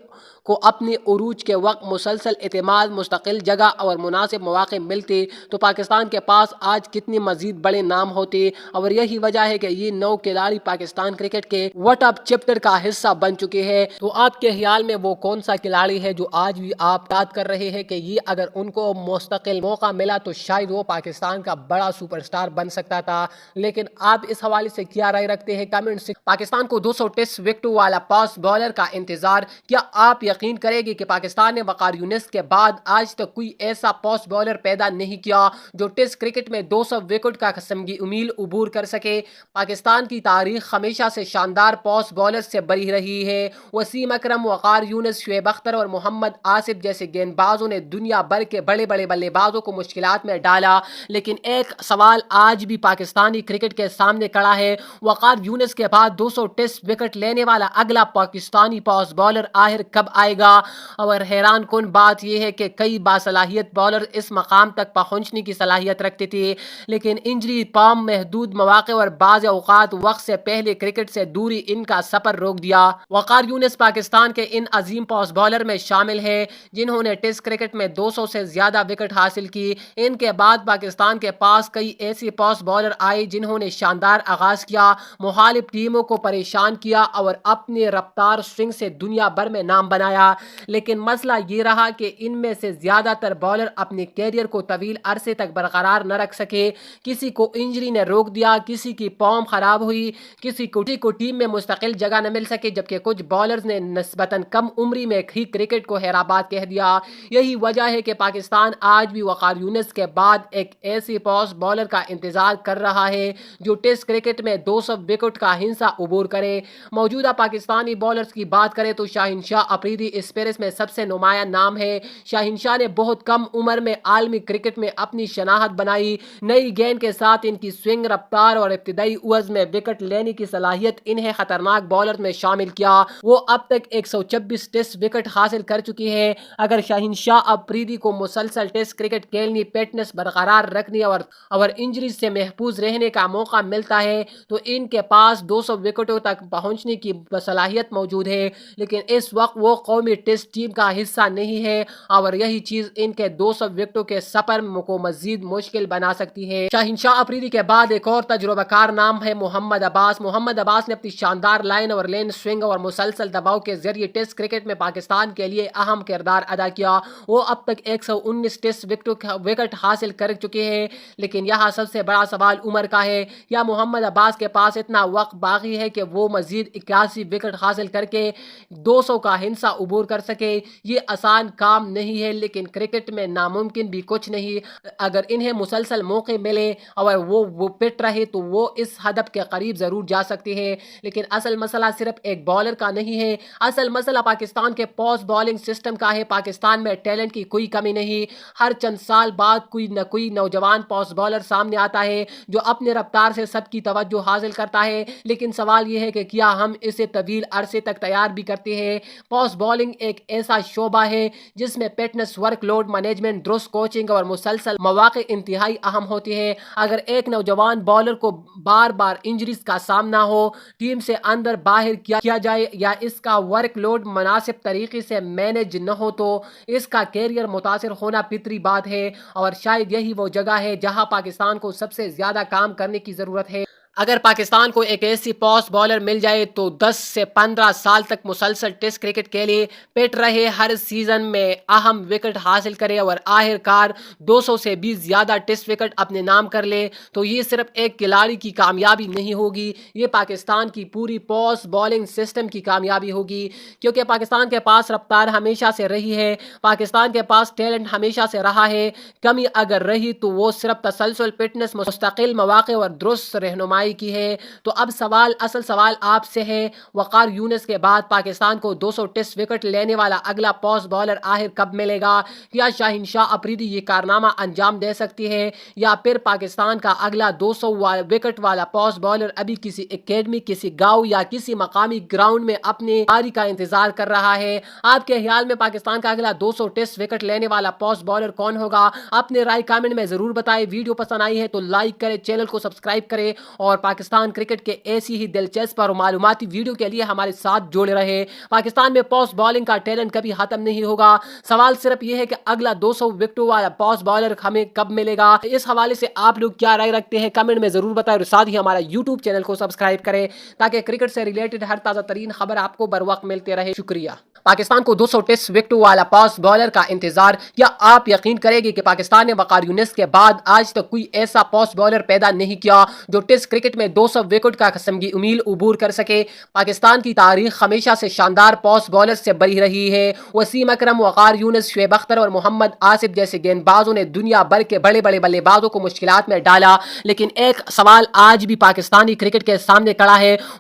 کو اپنی عروج کے وقت مسلسل اعتماد، مستقل جگہ اور مناسب مواقع ملتے تو پاکستان کے پاس آج کتنے مزید بڑے نام ہوتے، اور یہی وجہ ہے کہ یہ 9 کھلاڑی پاکستان کرکٹ کے واٹ اپ چیپٹر کا حصہ بن چکے ہیں۔ تو آپ کے خیال میں وہ کون سا کھلاڑی ہے جو آج بھی آپ یاد کر رہے ہیں کہ یہ اگر ان کو مستقل موقع ملا تو شاید وہ پاکستان کا بڑا سپر سٹار بن سکتا تھا؟ لیکن آپ اس حوالے سے کیا رائے رکھتے ہیں کمنٹ سے۔ پاکستان کو 200 ٹیسٹ وکٹوں والا فاسٹ بالر کا انتظار، کیا آپ یقین کریں گے کہ پاکستان نے وقار یونس کے بعد آج تک کوئی ایسا فاسٹ بالر پیدا نہیں کیا جو ٹیسٹ کرکٹ میں 200 وکٹ کا سنگی امیل عبور کر سکے؟ پاکستان کی تاریخ ہمیشہ سے شاندار فاسٹ بالر سے بھری رہی ہے۔ وسیم اکرم، وقار یونس، شعیب اختر اور محمد آصف جیسے گیند بازوں نے دنیا بھر کے بڑے بڑے بلے بازوں کو مشکلات میں ڈالا، لیکن ایک سوال آج بھی پاکستانی کرکٹ کے سامنے کھڑا ہے، وقار یونس کے بعد 200 ٹیسٹ وکٹ لینے والا اگلا پاکستانی فاسٹ بالر آخر کب آئے گا۔ اور حیران کن بات یہ ہے کہ کئی باصلاحیت بالر اس مقام تک پہنچنے کی صلاحیت رکھتے تھے، لیکن انجری، فارم، محدود مواقع اور بعض اوقات وقت سے پہلے کرکٹ سے دوری ان کا سفر روک دیا۔ وقار یونس پاکستان کے ان عظیم فاسٹ بالر میں شامل ہیں جنہوں نے ٹیسٹ کرکٹ میں 200 سے زیادہ وکٹ حاصل کی۔ ان کے بعد پاکستان کے پاس کئی ایسے فاسٹ بالر آئے جنہوں نے شاندار آغاز کیا، مخالف ٹیموں کو پریشان کیا اور اپنے رفتار سوئنگ سے دنیا بھر میں نام بنایا، لیکن مسئلہ یہ رہا کہ ان میں سے زیادہ تر بالر اپنے کیریئر کو طویل عرصے تک برقرار نہ رکھ سکے۔ کسی کو انجری نے روک دیا، کسی کی فارم خراب ہوئی، کسی کو ٹیم میں مستقل جگہ نہ مل سکے، جبکہ کچھ بالرز نے نسبتاً کم عمری میں ہی کرکٹ کو حیرآباد کہہ دیا۔ یہی وجہ ہے کہ پاکستان آج بھی وقار یونس کے بعد ایک ایسے فاسٹ بالر کا انتظار کر رہا ہے جو ٹیسٹ کرکٹ میں 200 وکٹ کا ہنسا عبور کرے۔ موجودہ پاکستانی بالرز کی بات کریں تو شاہین شاہ افریدی اس فہرست میں سب سے نمایاں نام ہے۔ شاہین شاہ نے بہت کم عمر میں عالمی کرکٹ میں اپنی شناخت بنائی۔ نئی گیند کے ساتھ ان کی سوئنگ، رفتار اور ابتدائی اوورز میں وکٹ لینے کی صلاحیت انہیں خطرناک بالر میں شامل کیا۔ وہ اب تک 126 ٹیسٹ وکٹ حاصل کر چکی ہے۔ اگر شاہین شاہ افریدی کو مسلسل ٹیسٹ کرکٹ کھیلنے، فٹنس برقرار رکھنے اور انجریز سے محفوظ رہنے کا موقع ملتا ہے تو ان کے پاس 200 وکٹوں تک پہنچنے کی صلاحیت موجود ہے، لیکن اس وقت وہ قومی ٹیسٹ ٹیم کا حصہ نہیں ہے اور یہی چیز ان کے 200 وکٹوں کے سفر کو مزید مشکل بنا سکتی ہے۔ شاہین شاہ افریدی کے بعد ایک اور تجربہ کار نام ہے محمد عباس۔ محمد عباس نے اپنی شاندار لائن اور لین سوئنگ اور مسلسل دباؤ کے ذریعے ٹیسٹ کرکٹ میں پاکستان کے لیے اہم کردار ادا کیا۔ وہ اب تک 119 ٹیسٹ وکٹ حاصل کر چکے ہیں، لیکن یہاں سب سے بڑا سوال عمر کا ہے۔ یا محمد عباس کے پاس اتنا وقت باقی ہے کہ وہ مزید 81 وکٹ حاصل کر کے 200 کا ہنسا عبور کر سکے؟ یہ آسان کام نہیں ہے، لیکن کرکٹ میں ناممکن بھی کچھ نہیں۔ اگر انہیں مسلسل موقع ملے اور وہ فٹ رہے تو وہ اس ہدف کے قریب ضرور جا سکتے ہیں، لیکن اصل مسئلہ صرف ایک بالر کا نہیں ہے، اصل مسئلہ پاکستان کے فاسٹ بالنگ سسٹم کا ہے۔ پاکستان میں ٹیلنٹ کی کوئی کمی نہیں، ہر چند سال بعد کوئی نہ کوئی نوجوان فاسٹ بالر سامنے آتا ہے جو اپنے رفتار سے سب کی توجہ حاصل کرتا ہے، لیکن سوال یہ ہے کہ کیا ہم اسے طویل عرصے تک تیار بھی کرتے ہیں؟ فاسٹ بالنگ ایک ایسا شعبہ ہے جس میں فٹنس، ورک لوڈ مینجمنٹ، درست کوچنگ اور مسلسل مواقع انتہائی اہم ہوتی ہے۔ اگر ایک نوجوان بالر کو بار بار انجریز کا سامنا ہو، ٹیم سے اندر باہر کیا جائے یا اس کا ورک لوڈ مناسب طریقے سے مینج نہ ہو تو اس کا کیریئر متاثر ہونا فطری بات ہے، اور شاید یہی وہ جگہ ہے جہاں پاکستان کو سب سے زیادہ کام کرنے کی ضرورت ہے۔ اگر پاکستان کو ایک ایسی فاسٹ بالر مل جائے تو 10 سے 15 سال تک مسلسل ٹیسٹ کرکٹ کھیلے، فٹ رہے، ہر سیزن میں اہم وکٹ حاصل کرے اور آخر کار 200 سے بھی زیادہ ٹیسٹ وکٹ اپنے نام کر لے، تو یہ صرف ایک کھلاڑی کی کامیابی نہیں ہوگی، یہ پاکستان کی پوری فاسٹ بالنگ سسٹم کی کامیابی ہوگی، کیونکہ پاکستان کے پاس رفتار ہمیشہ سے رہی ہے، پاکستان کے پاس ٹیلنٹ ہمیشہ سے رہا ہے۔ کمی اگر رہی تو وہ صرف تسلسل، فٹنس، مستقل مواقع اور درست رہنمائی کی ہے۔ تو اب اصل سوال آپ سے ہے، وقار یونس کے بعد پاکستان کو 200 ٹیسٹ وکٹ لینے والا اگلا فاسٹ بالر آخر کب ملے گا؟ کیا شاہین شاہ افریدی یہ کارنامہ انجام دے سکتی ہے، یا پھر پاکستان کا اگلا 200 وکٹ والا فاسٹ بالر ابھی کسی اکیڈمی، کسی گاؤں یا کسی مقامی گراؤنڈ میں اپنے باری کا انتظار کر رہا ہے؟ آپ کے خیال میں پاکستان کا اگلا 200 ٹیسٹ وکٹ لینے والا فاسٹ بالر کون ہوگا؟ اپنے رائے کامنٹ میں ضرور بتائیں۔ ویڈیو پسند آئی ہے تو لائک کریں، چینل کو سبسکرائب کریں اور پاکستان کرکٹ کے ایسی ہی دلچسپ اور معلوماتی ویڈیو کے لیے ہمارے ساتھ جڑے رہے۔ پاکستان میں فاسٹ بالنگ کا ٹیلنٹ کبھی ختم نہیں ہوگا، سوال صرف یہ ہے کہ اگلا 200 وکٹوں والا فاسٹ بالر ہمیں کب ملے گا؟ اس حوالے سے آپ لوگ کیا رائے رکھتے ہیں کمنٹ میں ضرور بتائیں، اور ساتھ ہی ہمارا یوٹیوب چینل کو سبسکرائب کریں تاکہ کرکٹ سے ریلیٹڈ ہر تازہ ترین خبر آپ کو بر وقت ملتے رہے۔ شکریہ۔ پاکستان کو 200 ٹیسٹ وکٹوں والا فاسٹ بالر کا انتظار۔ کیا آپ یقین کریں گے کہ پاکستان نے وقار یونس کے بعد آج تک کوئی ایسا فاسٹ بالر پیدا نہیں کیا جو ٹیسٹ کرکٹ میں 200 وکٹ کا قسم کی امید عبور کر سکے؟ پاکستان کی تاریخ ہمیشہ سے شاندار فاسٹ بالر سے بری رہی ہے۔ وسیم اکرم، وقار یونس، شعیب اختر اور محمد آصف جیسے گیند بازوں نے دنیا بھر کے بڑے بڑے بلے بازوں کو مشکلات میں ڈالا، لیکن ایک سوال آج بھی پاکستانی کرکٹ کے سامنے کھڑا ہے،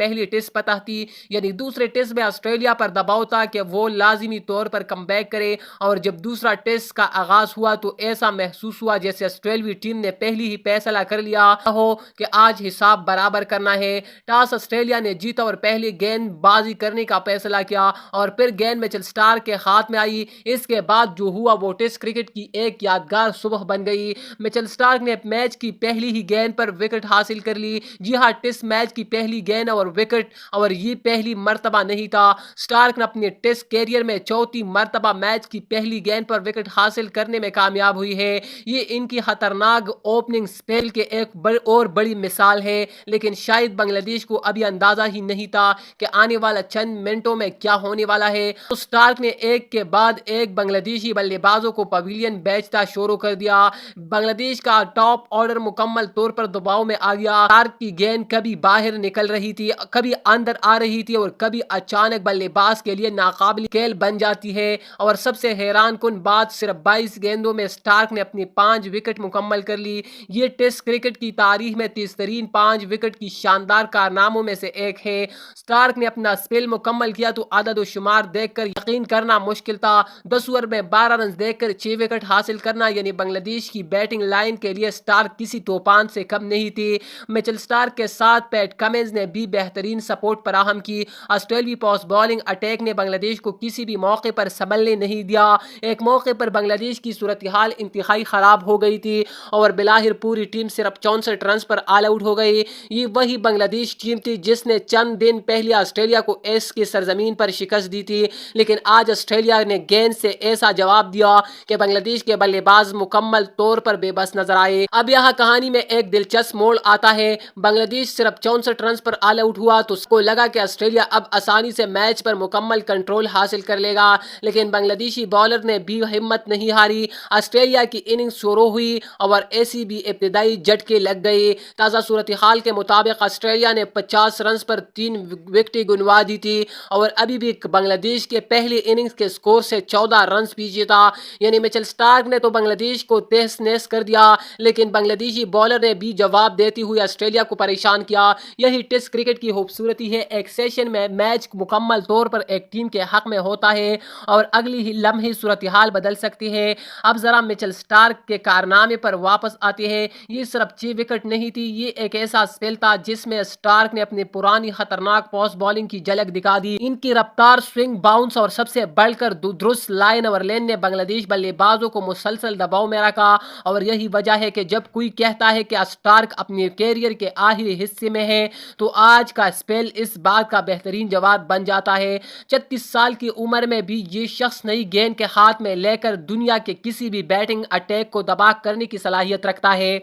پہلی ٹیسٹ فتح تھی، یعنی دوسرے ٹیسٹ میں آسٹریلیا پر دباؤ تھا کہ وہ لازمی طور پر کم بیک کرے، اور جب دوسرا ٹیسٹ کا آغاز ہوا تو ایسا محسوس ہوا جیسے آسٹریلوی ٹیم نے پہلی ہی فیصلہ کر لیا ہو کہ آج حساب برابر کرنا ہے۔ ٹاس آسٹریلیا نے جیتا اور پہلی گیند بازی کرنے کا فیصلہ کیا اور پھر گیند میچل سٹارک کے ہاتھ میں آئی۔ اس کے بعد جو ہوا وہ ٹیسٹ کرکٹ کی ایک یادگار صبح بن گئی۔ میچل سٹارک نے میچ کی پہلی ہی گیند پر وکٹ حاصل کر لی۔ جی ہاں، ٹیسٹ میچ کی پہلی گیند اور وکٹ، اور یہ پہلی مرتبہ نہیں تھا۔ سٹارک نے اپنے ٹیسٹ کیریئر میں چوتھی مرتبہ میچ کی پہلی گیند پر وکٹ حاصل کرنے میں کامیاب ہوئی ہے۔ یہ ان کی خطرناک اوپننگ سپیل کے ایک اور بڑی مثال ہے، لیکن شاید بنگلہ دیش کو ابھی اندازہ ہی نہیں تھا کہ آنے والا چند منٹوں میں کیا ہونے والا ہے۔ تو سٹارک نے ایک کے بعد ایک بنگلہ دیشی بلے بازوں کو پویلین بیچنا شروع کر دیا۔ بنگلہ دیش کا ٹاپ آرڈر مکمل طور پر دباؤ میں آ گیا۔ سٹارک کی گیند کبھی باہر نکل رہی تھی، کبھی اندر آ رہی تھی، اور کبھی اچانک بلے باز کے لیے ناقابل کھیل بن جاتی ہے۔ اور سب سے حیران کن بات، صرف 22 گیندوں میں سٹارک نے اپنی 5 وکٹ مکمل کر لی۔ یہ ٹیسٹ کرکٹ کی تاریخ میں تیز ترین 5 وکٹ کی شاندار کارناموں میں سے ایک ہے۔ سٹارک نے اپنا سپیل مکمل کیا تو عدد و شمار دیکھ کر یقین کرنا مشکل تھا۔ 10 اوور میں 12 رنز دیکھ کر 6 وکٹ حاصل کرنا، یعنی بنگلہ دیش کی بیٹنگ لائن کے لیے سٹارک کسی طوفان سے کم نہیں تھی۔ میچل سٹارک کے ساتھ پیٹ کمنز نے بھی بہترین سپورٹ فراہم کی۔ آسٹریلوی فاسٹ بالنگ اٹیک نے بنگلہ دیش کو کسی بھی موقع پر سنبھلنے نہیں دیا۔ ایک موقع پر بنگلہ دیش کی صورتحال انتہائی خراب ہو گئی تھی اور بالآخر پوری ٹیم صرف 64 رنز پر آل آؤٹ ہو گئی۔ یہ وہی بنگلہ دیش ٹیم تھی جس نے چند دن پہلے آسٹریلیا کو ایس کی سرزمین پر شکست دی تھی، لیکن آج آسٹریلیا نے گیند سے ایسا جواب دیا کہ بنگلہ دیش کے بلے باز مکمل طور پر بے بس نظر آئے۔ اب یہاں کہانی میں ایک دلچسپ موڑ آتا ہے۔ بنگلہ دیش صرف 64 رنز پر آل آؤٹ ہوا تو اس کو لگا کہ آسٹریلیا اب آسانی سے میچ پر مکمل کنٹرول حاصل کر لے گا، لیکن بنگلہ دیشی بالر نے بھی ہمت نہیں ہاری۔ آسٹریلیا کی اننگ شروع ہوئی اور ایسی بھی ابتدائی جھٹکے لگ گئے۔ تازہ صورتحال کے مطابق آسٹریلیا نے 50 رنز پر 3 وکٹیں گنوا دی تھی اور ابھی بھی بنگلہ دیش کے پہلی اننگز کے سکور سے 14 رنز پیچھے تھا، یعنی میچل سٹارک نے تو بنگلہ دیش کو تہس نہس کر دیا، لیکن بنگلہ دیشی بالر نے بھی جواب دیتے ہوئے آسٹریلیا کو پریشان کیا۔ یہی ٹیسٹ کرکٹ کی خوبصورتی ہے، ایک سیشن میں میچ مکمل طور پر ایک ٹیم کے حق میں ہوتا ہے اور اگلی ہی لمحے صورتحال بدل سکتی ہے۔ اب ذرا میچل سٹارک کے کارنامے پر واپس آتے ہیں۔ یہ صرف 6 وکٹ نہیں تھی، یہ ایک ایسا سپیل تھا جس میں سٹارک نے اپنی پرانی خطرناک فاسٹ بالنگ کی جھلک دکھا دی۔ ان کی رفتار، سوئنگ، باؤنس اور سب سے بڑھ کر درست لائن اور لین نے بنگلہ دیش بلے بازوں کو مسلسل دباؤ میں رکھا، اور یہی وجہ ہے کہ جب کوئی کہتا ہے کہ سٹارک اپنے کیریئر کے آخری حصے میں ہے تو آج کا سپیل اس بات کا بہترین جواب بن جاتا ہے۔ 36 سال کی عمر میں بھی یہ شخص نئی گیند کے ہاتھ میں لے کر دنیا کے کسی بھی بیٹنگ اٹیک کو تباہ کرنے کی صلاحیت رکھتا ہے۔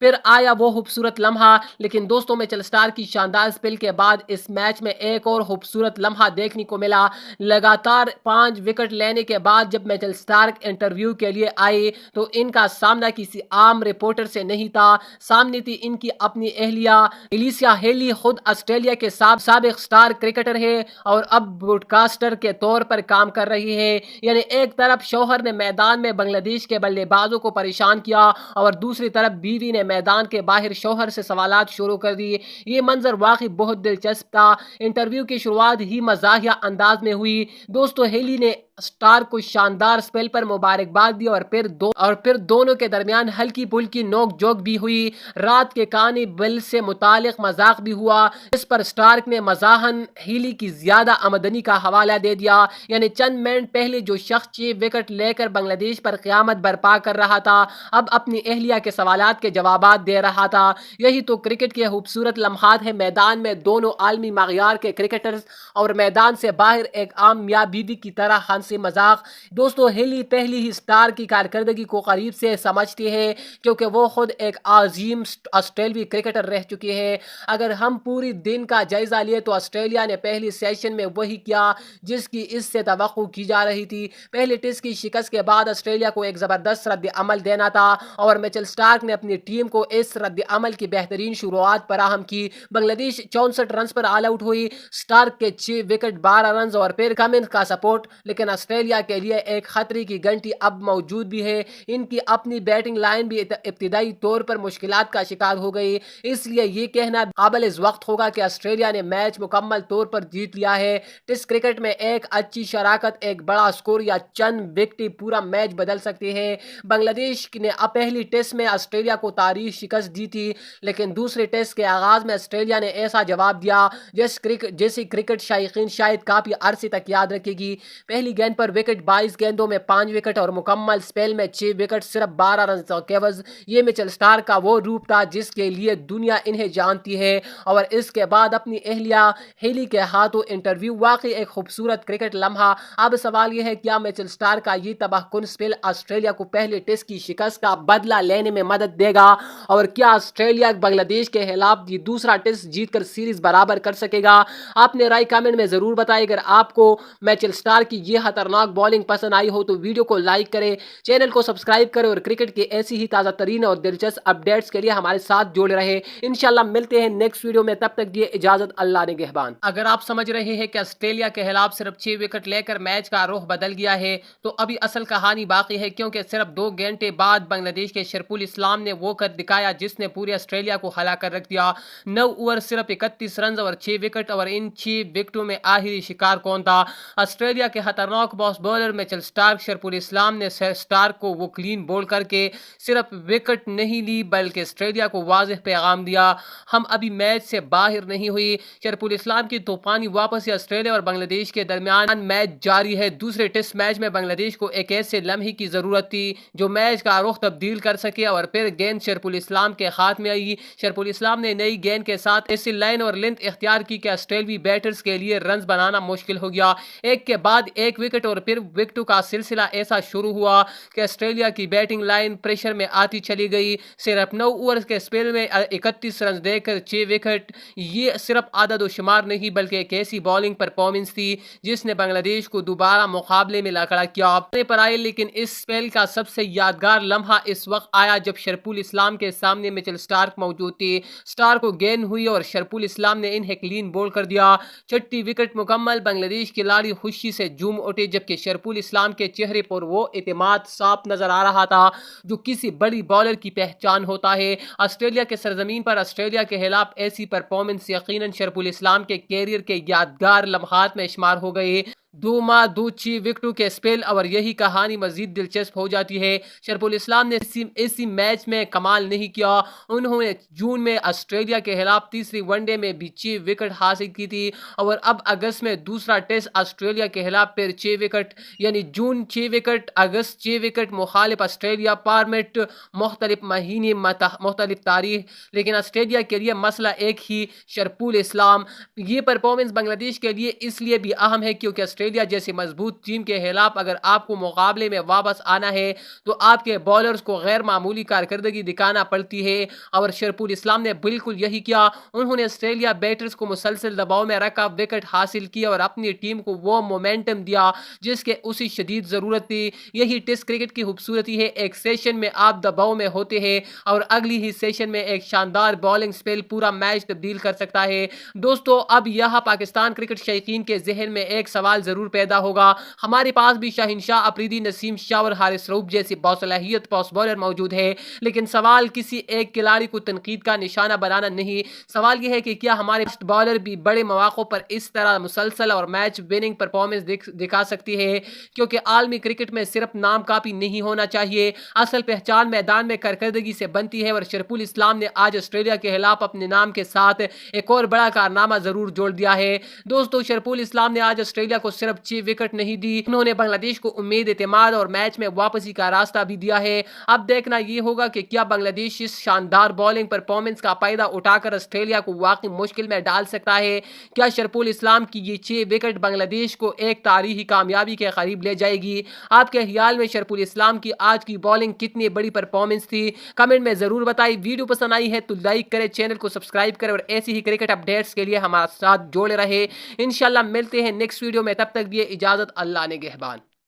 پھر آیا وہ خوبصورت لمحہ، لیکن دوستوں میچل سٹارک کی شاندار سپیل کے بعد اس میچ میں ایک اور خوبصورت لمحہ دیکھنے کو ملا۔ لگاتار 5 وکٹ لینے کے بعد جب میچل سٹارک انٹرویو کے لیے آئے تو ان کا سامنا کسی عام رپورٹر سے نہیں تھا، سامنے تھی ان کی اپنی اہلیہ ایلیسیا ہیلی، خود آسٹریلیا کے سابق سٹار کرکٹر ہے اور اب براڈ کاسٹر کے طور پر کام کر رہی ہے۔ یعنی ایک طرف شوہر نے میدان میں بنگلہ دیش کے بلے بازوں کو پریشان کیا اور دوسری طرف بیوی نے میدان کے باہر شوہر سے سوالات شروع کر دی۔ یہ منظر واقعی بہت دلچسپ تھا۔ انٹرویو کی شروعات ہی مزاحیہ انداز میں ہوئی۔ دوستو ہیلی نے سٹارک کو شاندار سپیل پر مبارکباد دی اور پھر دونوں کے درمیان ہلکی پھلکی نوک جھوک بھی ہوئی۔ رات کے کہانی بل سے متعلق مذاق بھی ہوا، اس پر سٹارک نے مزاحاً ہیلی کی زیادہ آمدنی کا حوالہ دے دیا، یعنی چند منٹ پہلے جو شخص 6 وکٹ لے کر بنگلہ دیش پر قیامت برپا کر رہا تھا اب اپنی اہلیہ کے سوالات کے جوابات دے رہا تھا۔ یہی تو کرکٹ کے خوبصورت لمحات ہیں، میدان میں دونوں عالمی معیار کے کرکٹرز اور میدان سے باہر ایک عام میاں بیوی کی طرح ہنسی مذاق۔ دوستو ہیلی پہلی ہی سٹار کی کارکردگی کو قریب سے سمجھتی ہے کیونکہ وہ خود ایک عظیم آسٹریلوی کرکٹر رہ چکی ہے۔ اگر ہم پوری دن کا جائزہ لیے تو آسٹریلیا نے پہلی سیشن میں وہی کیا جس کی اس سے توقع کی جا رہی تھی۔ پہلے ٹیسٹ کی شکست کے بعد آسٹریلیا کو ایک زبردست رد عمل دینا تھا اور میچل سٹارک نے اپنی ٹیم کو اس رد عمل کی بہترین شروعات فراہم کی۔ بنگلہ دیش 64 رنز پر آل آؤٹ ہوئی، سٹارک کے 6 وکٹ 12 رنز اور پھر کمنز کا سپورٹ، لیکن آسٹریلیا کے لیے ایک خطرے کی گھنٹی اب موجود بھی ہے۔ ان کی اپنی بیٹنگ لائن بھی ابتدائی طور پر مشکلات کا شکار ہو گئی، اس لیے یہ کہنا قابل وقت ہوگا کہ آسٹریلیا نے میچ مکمل طور پر جیت لیا ہے۔ ٹیسٹ کرکٹ میں ایک اچھی شراکت، ایک بڑا سکور یا چند وکٹیں پورا میچ بدل سکتی ہے۔ بنگلہ دیش نے پہلی ٹیسٹ میں آسٹریلیا کو تاریخی شکست دی تھی، لیکن دوسرے ٹیسٹ کے آغاز میں آسٹریلیا نے ایسا جواب دیا جیسے کرکٹ شائقین شاید کافی عرصے تک یاد رکھے گی۔ پہلی گیند پر وکٹ، 22 گیندوں میں 5 وکٹ اور مکمل اسپیل میں 6 وکٹ، صرف 12 رنز کے عوض۔ یہ مچل اسٹارک کا وہ روپ تھا جس کے لیے دنیا انہیں جانتی ہے، اور اس کے بعد اپنی اہلیہ ہیلی کے ہاتھوں انٹرویو، واقعی ایک خوبصورت کرکٹ لمحہ۔ اب سوال یہ ہے کیا مچل اسٹارک کا یہ تباہ کن اسپیل آسٹریلیا کو پہلے ٹیسٹ کی شکست کا بدلہ لینے میں مدد دے گا، اور کیا آسٹریلیا بنگلہ دیش کے خلاف یہ دوسرا ٹیسٹ جیت کر سیریز برابر کر سکے گا؟ اپنے رائے کامنٹ میں ضرور بتائیں۔ اگر آپ کو میچل اسٹارک کی یہ خطرناک بولنگ پسند آئی ہو تو ویڈیو کو لائک کریں، چینل کو سبسکرائب کریں، اور کرکٹ کی ایسی ہی تازہ ترین اور دلچسپ اپڈیٹس کے لیے ہمارے ساتھ جڑے رہے۔ انشاءاللہ ملتے ہیں نیکسٹ ویڈیو میں، تب تک دیے اجازت، اللہ نگہبان۔ اگر آپ سمجھ رہے ہیں کہ آسٹریلیا کے خلاف صرف 6 وکٹ لے کر میچ کا رخ بدل گیا ہے، تو ابھی اصل کہانی باقی ہے، کیونکہ صرف 2 گھنٹے بعد بنگلہ دیش کے شرپول اسلام نے وہ کر دکھایا جس نے پورے آسٹریلیا کو ہلا کر رکھ دیا۔ 9 اوور، صرف 31 رنز اور 6 وکٹ، اور ان 6 وکٹوں میں آخری شکار کون تھا؟ آسٹریلیا کے خطرناک فاسٹ بولر مچل اسٹارک۔ شرپول اسلام نے اسٹارک کو وہ کلین بول کر کے صرف وکٹ نہیں لی بلکہ آسٹریلیا کو واضح پیغام دیا، ہم ابھی میچ سے باہر نہیں ہوئی۔ شرپول اسلام کی طوفانی واپسی، آسٹریلیا اور بنگلہ دیش کے درمیان میچ جاری ہے۔ دوسرے ٹیسٹ میچ میں بنگلہ دیش کو ایک ایسے لمحے کی ضرورت تھی جو میچ کا رخ تبدیل کر سکے، اور پھر گیند شرپول اسلام کے ہاتھ میں آئی۔ شرپول اسلام نے نئی گیند کے ساتھ ایسی لائن اور لینتھ اختیار کی کہ آسٹریلوی بیٹرز کے لیے رنز بنانا مشکل ہو گیا۔ ایک کے بعد ایک وکٹ، اور پھر وکٹوں کا سلسلہ ایسا شروع ہوا کہ آسٹریلیا کی بیٹنگ لائن پریشر میں آتی چلی گئی۔ صرف 9 اوور کے اسپیل میں 31 رنز دے کر 6 وکٹ، یہ صرف عدد و شمار نہیں بلکہ ایک ایسی بالنگ پرفارمنس تھی جس نے بنگلہ دیش کو دوبارہ مقابلے میں کھڑا کیا پر آئے۔ لیکن اس اسپیل کا سب سے یادگار لمحہ اس وقت آیا جب شرپول اسلام کے سامنے مچل اسٹارک موجود تھی۔ اسٹارک کو گیند ہوئی اور شرپول اسلام نے انہیں کلین بول کر دیا۔ 6 وکٹ مکمل، بنگلہ دیش کھلاڑی خوشی سے جھوم اٹھے، جبکہ شرپول اسلام کے چہرے پر وہ اعتماد صاف نظر آ رہا تھا جو کسی بڑی بالر کی پہچان ہوتا ہے۔ آسٹریلیا کے سرزمین پر آسٹریلیا کے خلاف ایسی پرفارمنس یقیناً شرپول اسلام کے کیریئر کے یادگار لمحات میں شمار ہو گئی۔ 2 ماہ 6 وکٹوں کے اسپیل، اور یہی کہانی مزید دلچسپ ہو جاتی ہے۔ شرپول اسلام نے اسی میچ میں کمال نہیں کیا، انہوں نے جون میں آسٹریلیا کے خلاف تیسری ون ڈے میں بھی 6 وکٹ حاصل کی تھی، اور اب اگست میں دوسرا ٹیسٹ آسٹریلیا کے خلاف پھر 6 وکٹ، یعنی جون 6 وکٹ، اگست 6 وکٹ، مخالف آسٹریلیا فارمیٹ، مختلف مہینے، مختلف تاریخ، لیکن آسٹریلیا کے لیے مسئلہ ایک ہی، شرپول اسلام۔ یہ پرفارمنس بنگلہ دیش کے لیے اس لیے بھی اہم ہے کیونکہ آسٹریلیا جیسی مضبوط ٹیم کے خلاف اگر آپ کو مقابلے میں واپس آنا ہے تو آپ کے بالرز کو غیر معمولی کارکردگی دکھانا پڑتی ہے، اور شرپول اسلام نے بالکل یہی کیا۔ انہوں نے آسٹریلیا بیٹرز کو مسلسل دباؤ میں رکھا، وکٹ حاصل کیے اور اپنی ٹیم کو وہ مومنٹم دیا جس کے اسے شدید ضرورت تھی۔ یہی ٹیسٹ کرکٹ کی خوبصورتی ہے، ایک سیشن میں آپ دباؤ میں ہوتے ہیں اور اگلی ہی سیشن میں ایک شاندار بالنگ سپیل پورا میچ تبدیل کر سکتا ہے۔ دوستو، اب یہاں پاکستان کرکٹ شائقین کے ذہن میں ایک سوال ضرور پیدا ہوگا، ہمارے پاس بھی شاہین شاہ افریدی، نسیم شاہ اور حارث رؤف جیسی باصلاحیت فاسٹ بالر موجود ہے، لیکن سوال کسی ایک کھلاڑی کو تنقید کا نشانہ بنانا نہیں، سوال یہ ہے کہ کیا ہمارے فاسٹ بالر بھی بڑے مواقع پر اس طرح مسلسل اور میچ وننگ پرفارمنس دکھا سکتی ہے؟ کیونکہ عالمی کرکٹ میں صرف نام کاپی نہیں ہونا چاہیے، اصل پہچان میدان میں کارکردگی سے بنتی ہے، اور شرپول اسلام نے آج آسٹریلیا کے خلاف اپنے نام کے ساتھ ایک اور بڑا کارنامہ ضرور جوڑ دیا ہے۔ دوستو، شرپول اسلام نے آج آسٹریلیا کو صرف 6 وکٹ نہیں دی، انہوں نے بنگلہ دیش کو امید، اعتماد اور میچ میں واپسی کا راستہ بھی دیا ہے۔ اب دیکھنا یہ ہوگا کہ کیا بنگلہ دیش اس شاندار بالنگ پرفارمنس کا فائدہ اٹھا کر آسٹریلیا کو واقعی مشکل میں ڈال سکتا ہے؟ کیا شرپول اسلام کی یہ 6 وکٹ بنگلہ دیش کو ایک تاریخی کامیابی کے قریب لے جائے گی؟ آپ کے خیال میں شرپول اسلام کی آج کی بالنگ کتنی بڑی پرفارمنس تھی؟ کمنٹ میں ضرور بتائیں۔ ویڈیو پسند آئی ہے تو لائک کریں، چینل کو سبسکرائب کریں، اور ایسی ہی کرکٹ اپڈیٹس کے لیے ہمارے ساتھ جڑے رہے۔ انشاءاللہ ملتے ہیں نیکسٹ ویڈیو میں، تب تک دیے اجازت، اللہ نگہبان۔